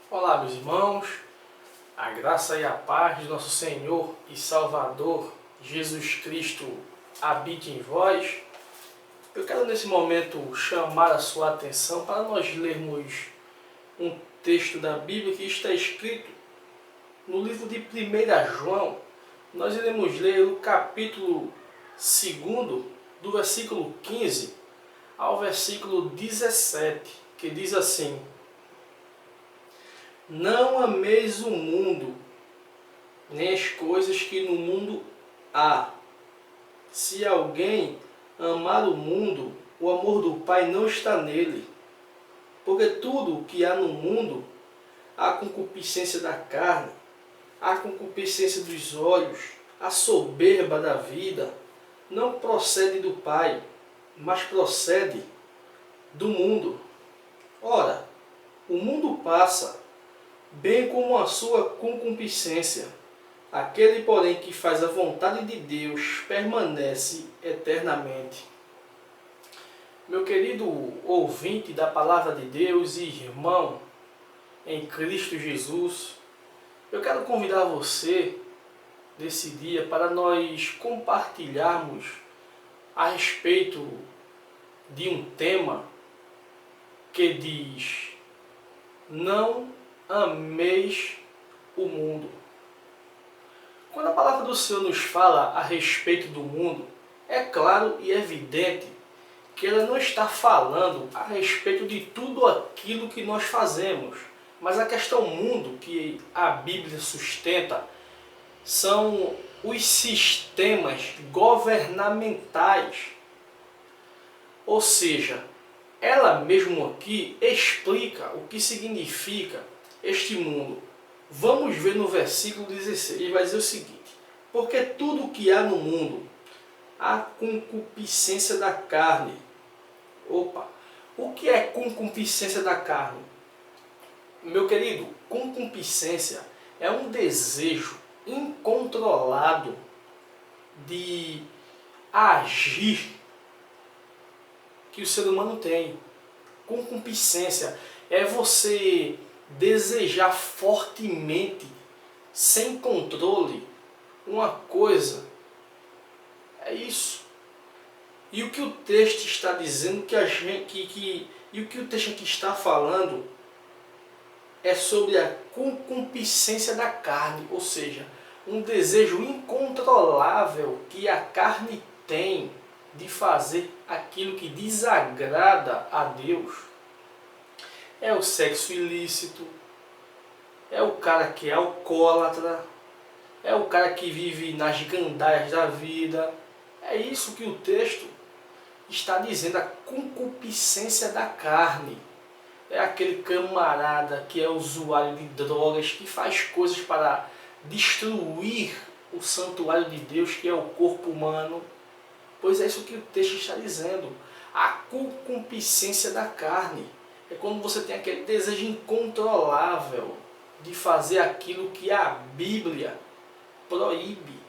Olá, meus irmãos, a graça e a paz de nosso Senhor e Salvador Jesus Cristo habite em vós. Eu quero nesse momento chamar a sua atenção para nós lermos um texto da Bíblia que está escrito no livro de 1 João. Nós iremos ler o capítulo 2, do versículo 15 ao versículo 17, que diz assim: Não ameis o mundo, nem as coisas que no mundo há. Se alguém amar o mundo, o amor do Pai não está nele. Porque tudo o que há no mundo, a concupiscência da carne, a concupiscência dos olhos, a soberba da vida, não procede do Pai, mas procede do mundo. Ora, o mundo passa, bem como a sua concupiscência. Aquele, porém, que faz a vontade de Deus permanece eternamente. Meu querido ouvinte da Palavra de Deus e irmão em Cristo Jesus, eu quero convidar você nesse dia para nós compartilharmos a respeito de um tema que diz: não ameis o mundo. Quando a palavra do Senhor nos fala a respeito do mundo, é claro e evidente que ela não está falando a respeito de tudo aquilo que nós fazemos. Mas a questão mundo que a Bíblia sustenta são os sistemas governamentais. Ou seja, ela mesmo aqui explica o que significa este mundo. Vamos ver no versículo 16, ele vai dizer o seguinte: porque tudo o que há no mundo, a concupiscência da carne. Opa, o que é concupiscência da carne? Meu querido, concupiscência é um desejo incontrolado de agir que o ser humano tem. Concupiscência é você desejar fortemente, sem controle, uma coisa. É isso. E o que o texto está dizendo, e o que o texto aqui está falando, é sobre a concupiscência da carne, ou seja, um desejo incontrolável que a carne tem de fazer aquilo que desagrada a Deus. É o sexo ilícito, é o cara que é alcoólatra, é o cara que vive nas gandaias da vida. É isso que o texto está dizendo, a concupiscência da carne. É aquele camarada que é usuário de drogas, que faz coisas para destruir o santuário de Deus, que é o corpo humano. Pois é isso que o texto está dizendo, a concupiscência da carne. É quando você tem aquele desejo incontrolável de fazer aquilo que a Bíblia proíbe.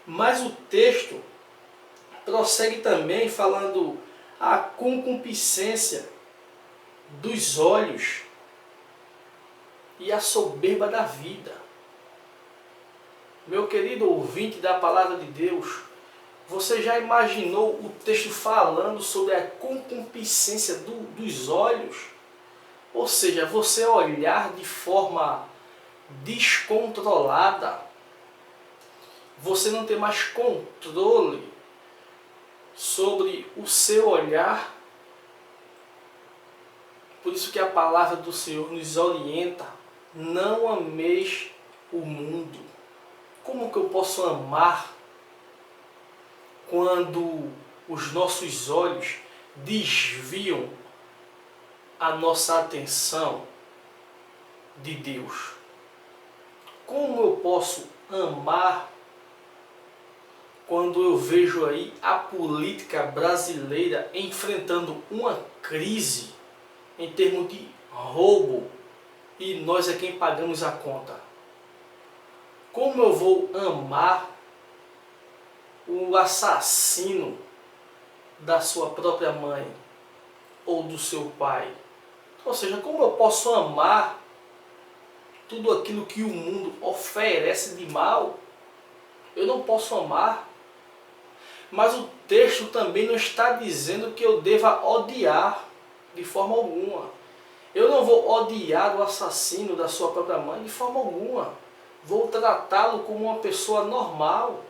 Mas o texto prossegue também falando a concupiscência dos olhos e a soberba da vida. Meu querido ouvinte da Palavra de Deus, você já imaginou o texto falando sobre a concupiscência dos olhos? Ou seja, você olhar de forma descontrolada, você não ter mais controle sobre o seu olhar. Por isso que a palavra do Senhor nos orienta: não ameis o mundo. Como que eu posso amar quando os nossos olhos desviam a nossa atenção de Deus? Como eu posso amar quando eu vejo aí a política brasileira enfrentando uma crise em termos de roubo e nós é quem pagamos a conta? Como eu vou amar o assassino da sua própria mãe ou do seu pai? Ou seja, como eu posso amar tudo aquilo que o mundo oferece de mal, eu não posso amar. Mas o texto também não está dizendo que eu deva odiar de forma alguma. Eu não vou odiar o assassino da sua própria mãe de forma alguma. Vou tratá-lo como uma pessoa normal.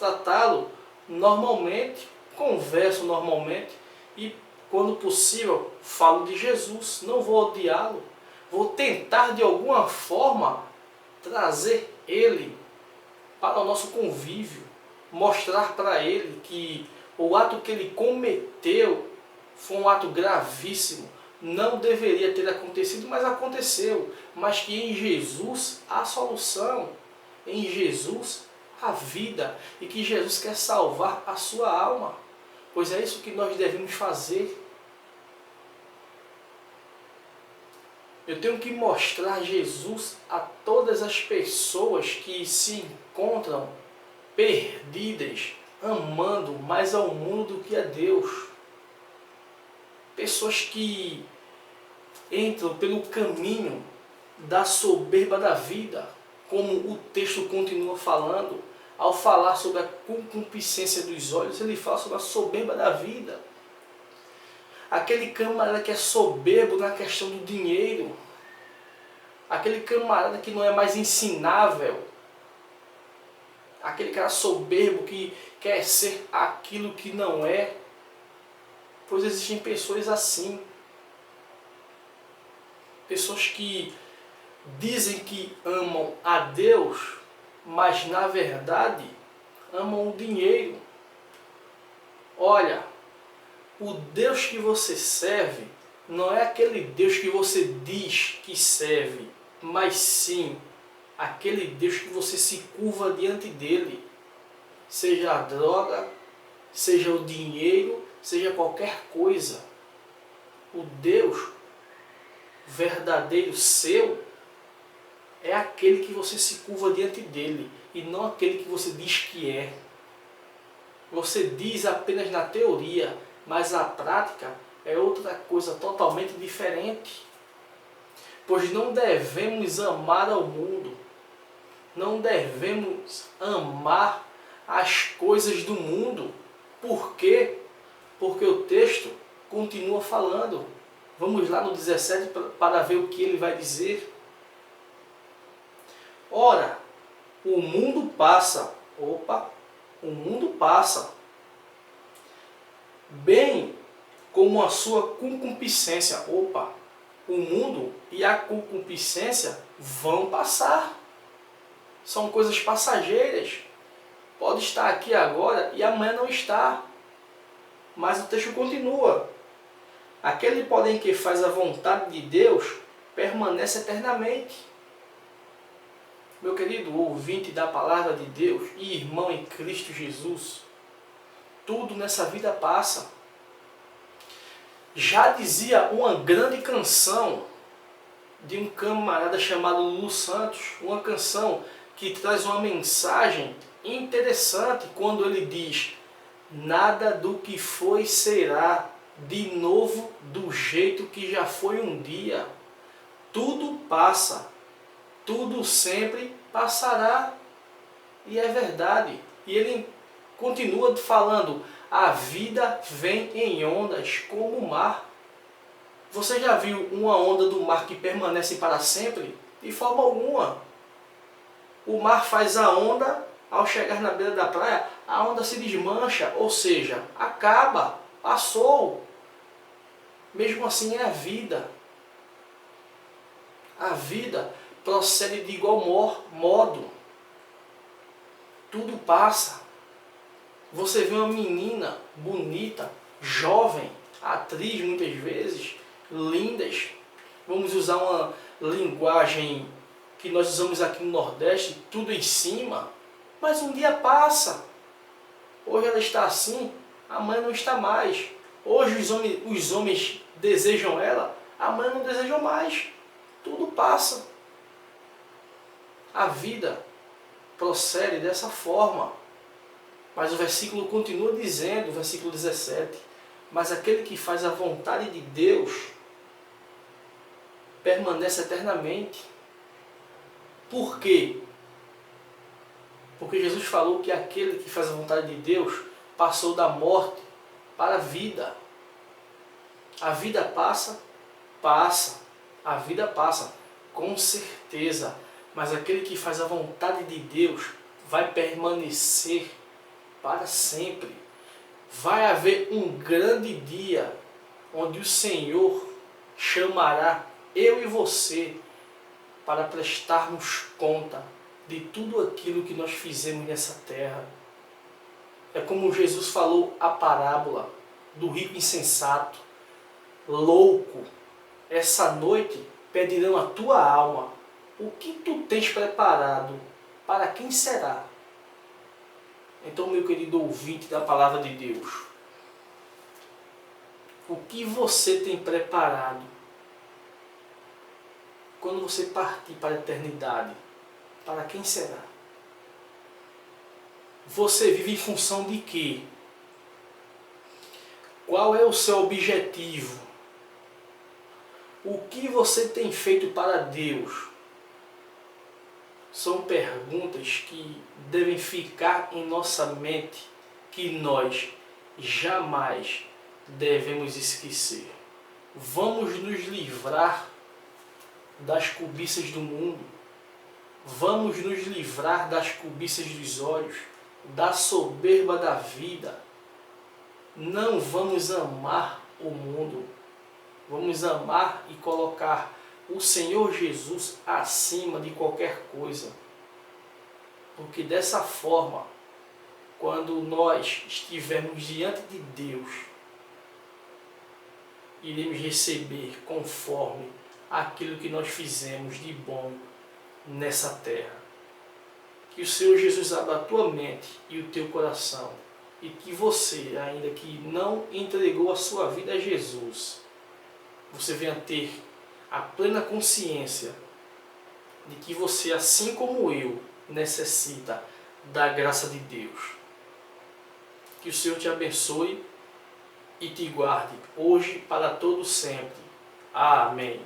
Tratá-lo normalmente, converso normalmente e, quando possível, falo de Jesus. Não vou odiá-lo. Vou tentar de alguma forma trazer ele para o nosso convívio. Mostrar para ele que o ato que ele cometeu foi um ato gravíssimo. Não deveria ter acontecido, mas aconteceu. Mas que em Jesus há solução. Em Jesus há vida. E que Jesus quer salvar a sua alma. Pois é isso que nós devemos fazer. Eu tenho que mostrar Jesus a todas as pessoas que se encontram perdidas, amando mais ao mundo do que a Deus. Pessoas que entram pelo caminho da soberba da vida, como o texto continua falando. Ao falar sobre a concupiscência dos olhos, ele fala sobre a soberba da vida. Aquele camarada que é soberbo na questão do dinheiro. Aquele camarada que não é mais ensinável. Aquele cara soberbo que quer ser aquilo que não é. Pois existem pessoas assim. Pessoas que dizem que amam a Deus, mas na verdade amam o dinheiro. Olha, o Deus que você serve não é aquele Deus que você diz que serve, mas sim aquele Deus que você se curva diante dele. Seja a droga, seja o dinheiro, seja qualquer coisa. O Deus verdadeiro seu é aquele que você se curva diante dele e não aquele que você diz que é. Você diz apenas na teoria, mas a prática é outra coisa totalmente diferente. Pois não devemos amar ao mundo, não devemos amar as coisas do mundo. Por quê? Porque o texto continua falando. Vamos lá no 17 para ver o que ele vai dizer. Ora, o mundo passa. O mundo passa. Bem como a sua concupiscência. O mundo e a concupiscência vão passar. São coisas passageiras. Pode estar aqui agora e amanhã não está. Mas o texto continua. Aquele, porém, que faz a vontade de Deus permanece eternamente. Meu querido ouvinte da palavra de Deus e irmão em Cristo Jesus, tudo nessa vida passa. Já dizia uma grande canção de um camarada chamado Lulu Santos, uma canção que traz uma mensagem interessante quando ele diz: nada do que foi será de novo do jeito que já foi um dia. Tudo passa, tudo sempre passará. E é verdade. E ele continua falando: a vida vem em ondas como o mar. Você já viu uma onda do mar que permanece para sempre? De forma alguma. O mar faz a onda, ao chegar na beira da praia, a onda se desmancha, ou seja, acaba, passou. Mesmo assim é a vida. A vida procede de igual modo. Tudo passa. Você vê uma menina bonita, jovem, atriz muitas vezes, lindas. Vamos usar uma linguagem que nós usamos aqui no Nordeste, tudo em cima. Mas um dia passa. Hoje ela está assim, amanhã não está mais. Hoje os homens desejam ela, amanhã não desejam mais. Tudo passa. A vida procede dessa forma. Mas o versículo continua dizendo, o versículo 17, mas aquele que faz a vontade de Deus permanece eternamente. Por quê? Porque Jesus falou que aquele que faz a vontade de Deus passou da morte para a vida. A vida passa, passa. A vida passa, com certeza. Mas aquele que faz a vontade de Deus vai permanecer para sempre. Vai haver um grande dia onde o Senhor chamará eu e você para prestarmos conta de tudo aquilo que nós fizemos nessa terra. É como Jesus falou a parábola do rico insensato, louco. Essa noite pedirão a tua alma. O que tu tens preparado? Para quem será? Então, meu querido ouvinte da palavra de Deus, o que você tem preparado quando você partir para a eternidade? Para quem será? Você vive em função de quê? Qual é o seu objetivo? O que você tem feito para Deus? São perguntas que devem ficar em nossa mente, que nós jamais devemos esquecer. Vamos nos livrar das cobiças do mundo. Vamos nos livrar das cobiças dos olhos, da soberba da vida. Não vamos amar o mundo. Vamos amar e colocar o Senhor Jesus acima de qualquer coisa. Porque dessa forma, quando nós estivermos diante de Deus, iremos receber conforme aquilo que nós fizemos de bom nessa terra. Que o Senhor Jesus abra a tua mente e o teu coração, e que você, ainda que não entregou a sua vida a Jesus, você venha ter a plena consciência de que você, assim como eu, necessita da graça de Deus. Que o Senhor te abençoe e te guarde hoje para todo sempre. Amém.